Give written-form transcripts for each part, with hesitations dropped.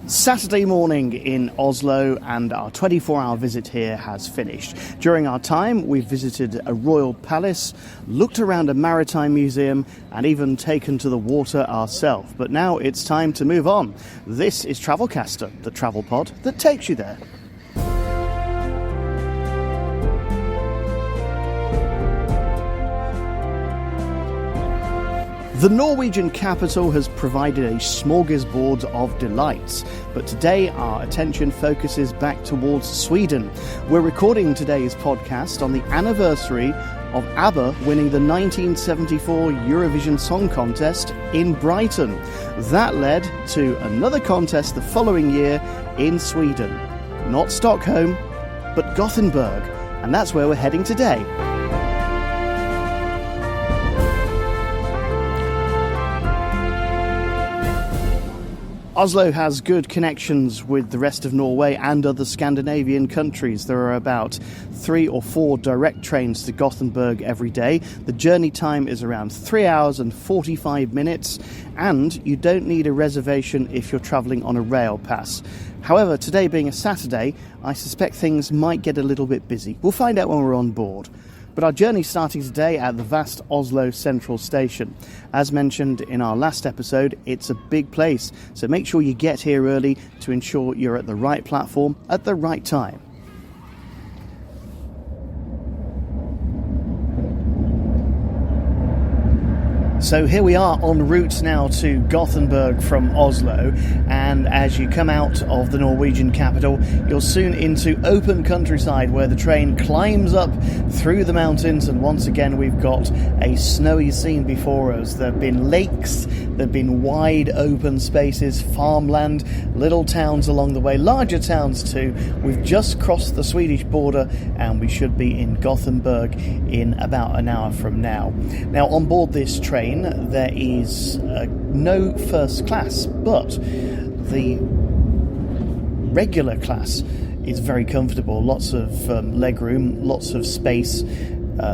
Saturday morning in Oslo, and our 24-hour visit here has finished. During our time, we've visited a royal palace, looked around a maritime museum, and even taken to the water ourselves. But now it's time to move on. This is Travelcaster, the travel pod that takes you there. The Norwegian capital has provided a smorgasbord of delights, but today our attention focuses back towards Sweden. We're recording today's podcast on the anniversary of ABBA winning the 1974 Eurovision Song Contest in Brighton. That led to another contest the following year in Sweden. Not Stockholm, but Gothenburg, and that's where we're heading today. Oslo has good connections with the rest of Norway and other Scandinavian countries. There are about 3 or 4 direct trains to Gothenburg every day. The journey time is around 3 hours and 45 minutes, and you don't need a reservation if you're travelling on a rail pass. However, today being a Saturday, I suspect things might get a little bit busy. We'll find out when we're on board. But our journey starting today at the vast Oslo Central Station. As mentioned in our last episode, it's a big place, so make sure you get here early to ensure you're at the right platform at the right time. So here we are en route now to Gothenburg from Oslo, and as you come out of the Norwegian capital, you're soon into open countryside where the train climbs up through the mountains, and once again we've got a snowy scene before us. There have been lakes, there have been wide open spaces, farmland, little towns along the way, larger towns too. We've just crossed the Swedish border and we should be in Gothenburg in about an hour from now. Now on board this train there is no first class, but the regular class is very comfortable. Lots of legroom, lots of space,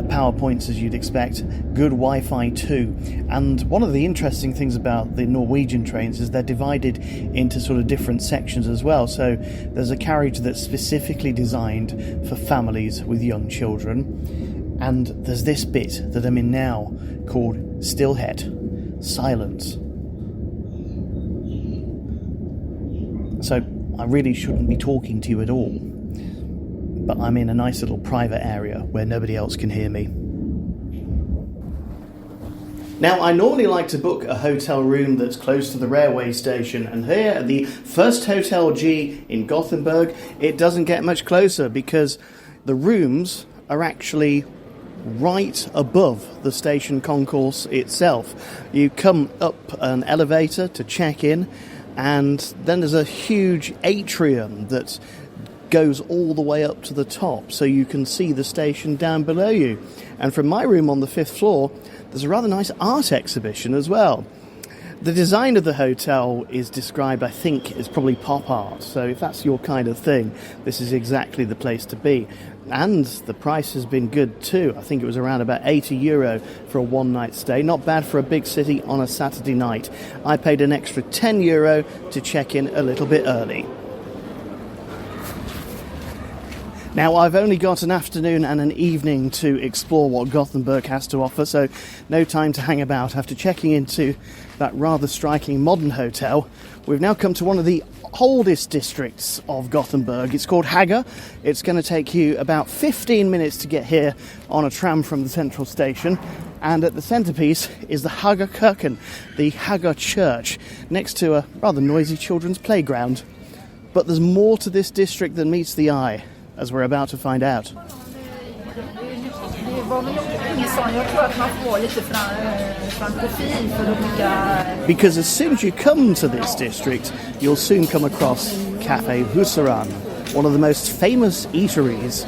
power points as you'd expect, good Wi-Fi too. And one of the interesting things about the Norwegian trains is they're divided into sort of different sections as well. So there's a carriage that's specifically designed for families with young children. And there's this bit that I'm in now called Stillhet, silence. So I really shouldn't be talking to you at all, but I'm in a nice little private area where nobody else can hear me. Now, I normally like to book a hotel room that's close to the railway station, and here at the First Hotel G in Gothenburg, it doesn't get much closer because the rooms are actually right above the station concourse itself. You come up an elevator to check in, and then there's a huge atrium that goes all the way up to the top, so you can see the station down below you. And from my room on the 5th floor, there's a rather nice art exhibition as well. The design of the hotel is described, I think, as probably pop art, so if that's your kind of thing, this is exactly the place to be. And the price has been good too. I think it was around about €80 for a one-night stay. Not bad for a big city on a Saturday night. I paid an extra €10 to check in a little bit early. Now, I've only got an afternoon and an evening to explore what Gothenburg has to offer, so no time to hang about. After checking into that rather striking modern hotel, we've now come to one of the oldest districts of Gothenburg. It's called Haga. It's going to take you about 15 minutes to get here on a tram from the central station. And at the centrepiece is the Haga Kirken, the Haga Church, next to a rather noisy children's playground. But there's more to this district than meets the eye, as we're about to find out. Because as soon as you come to this district, you'll soon come across Café Husaran, one of the most famous eateries,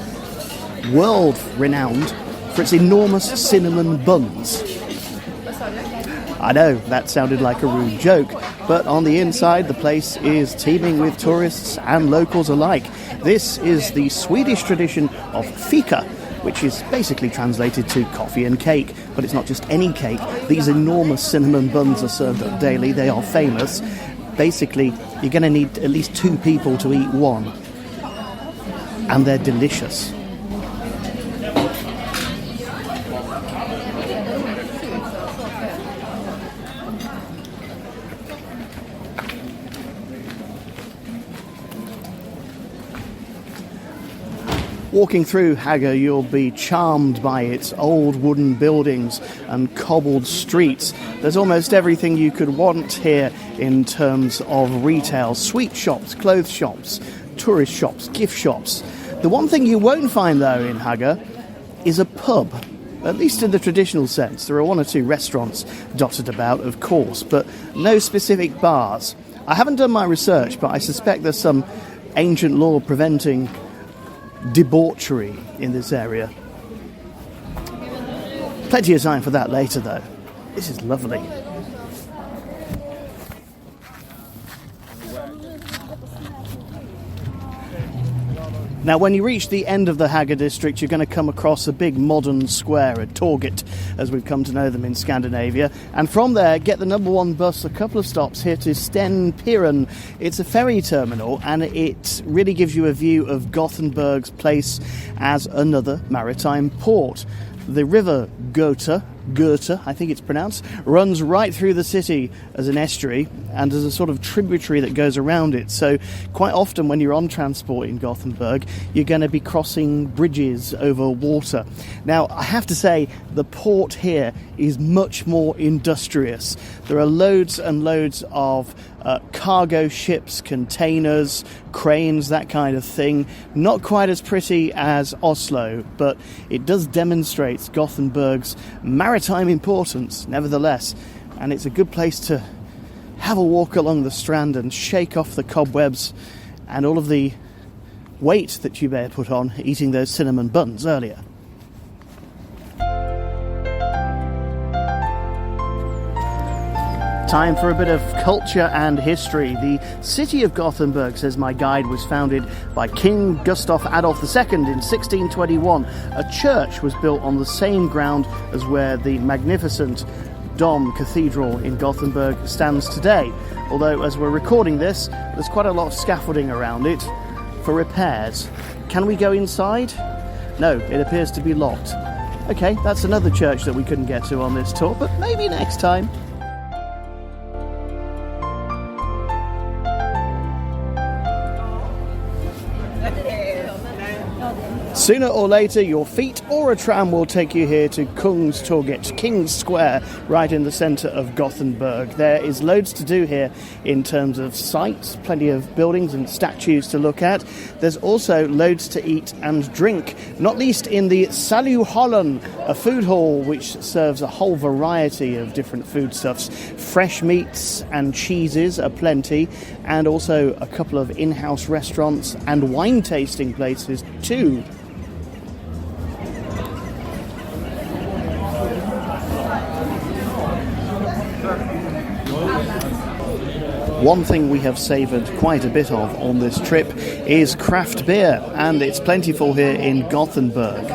world-renowned for its enormous cinnamon buns. I know, that sounded like a rude joke, but on the inside the place is teeming with tourists and locals alike. This is the Swedish tradition of fika, which is basically translated to coffee and cake, but it's not just any cake. These enormous cinnamon buns are served up daily. They are famous. basically you're going to need at least 2 people to eat one. And they're delicious. Walking through Haga, you'll be charmed by its old wooden buildings and cobbled streets. There's almost everything you could want here in terms of retail. Sweet shops, clothes shops, tourist shops, gift shops. The one thing you won't find, though, in Haga is a pub, at least in the traditional sense. There are 1 or 2 restaurants dotted about, of course, but no specific bars. I haven't done my research, but I suspect there's some ancient law preventing debauchery in this area. Plenty of time for that later, though. This is lovely. Now, when you reach the end of the Haga district, you're going to come across a big modern square, a Torget, as we've come to know them in Scandinavia. And from there, get the number 1 bus a couple of stops here to Stenpiren. It's a ferry terminal, and it really gives you a view of Gothenburg's place as another maritime port. The river Gotha, I think it's pronounced, runs right through the city as an estuary, and there's a sort of tributary that goes around it. So quite often when you're on transport in Gothenburg, you're going to be crossing bridges over water. Now, I have to say, the port here is much more industrious. There are loads and loads of cargo ships, containers, cranes, that kind of thing. Not quite as pretty as Oslo, but it does demonstrate Gothenburg's maritime importance, nevertheless. And it's a good place to have a walk along the strand and shake off the cobwebs and all of the weight that you may have put on eating those cinnamon buns earlier. Time for a bit of culture and history. The city of Gothenburg, says my guide, was founded by King Gustav Adolf II in 1621. A church was built on the same ground as where the magnificent Dom Cathedral in Gothenburg stands today. Although, as we're recording this, there's quite a lot of scaffolding around it for repairs. Can we go inside? No, it appears to be locked. Okay, that's another church that we couldn't get to on this tour, but maybe next time. Sooner or later, your feet or a tram will take you here to Kungstorget, King's Square, right in the centre of Gothenburg. There is loads to do here in terms of sights, plenty of buildings and statues to look at. There's also loads to eat and drink, not least in the Saluhallen, a food hall which serves a whole variety of different foodstuffs. Fresh meats and cheeses are plenty, and also a couple of in-house restaurants and wine tasting places too. One thing we have savoured quite a bit of on this trip is craft beer, and it's plentiful here in Gothenburg.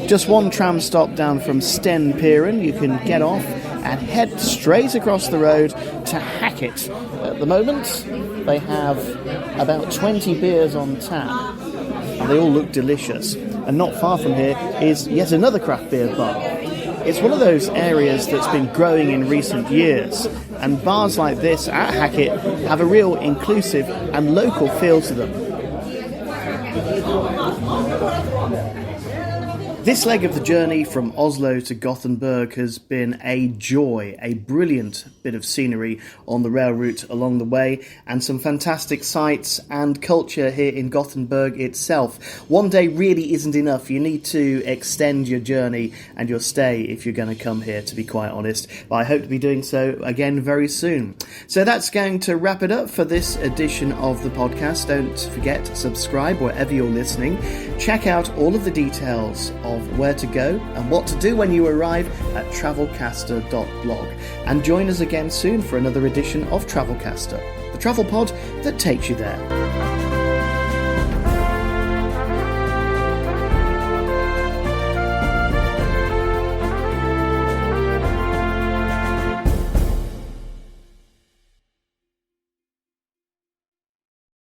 Just 1 tram stop down from Stenpiren, you can get off and head straight across the road to Hackett. At the moment, they have about 20 beers on tap, and they all look delicious. And not far from here is yet another craft beer bar. It's one of those areas that's been growing in recent years, and bars like this at Hackett have a real inclusive and local feel to them. This leg of the journey from Oslo to Gothenburg has been a joy, a brilliant bit of scenery on the rail route along the way, and some fantastic sights and culture here in Gothenburg itself. One day really isn't enough. You need to extend your journey and your stay if you're going to come here, to be quite honest. But I hope to be doing so again very soon. So that's going to wrap it up for this edition of the podcast. Don't forget to subscribe wherever you're listening. Check out all of the details of where to go and what to do when you arrive at travelcaster.blog. And join us again soon for another edition of Travelcaster, the travel pod that takes you there.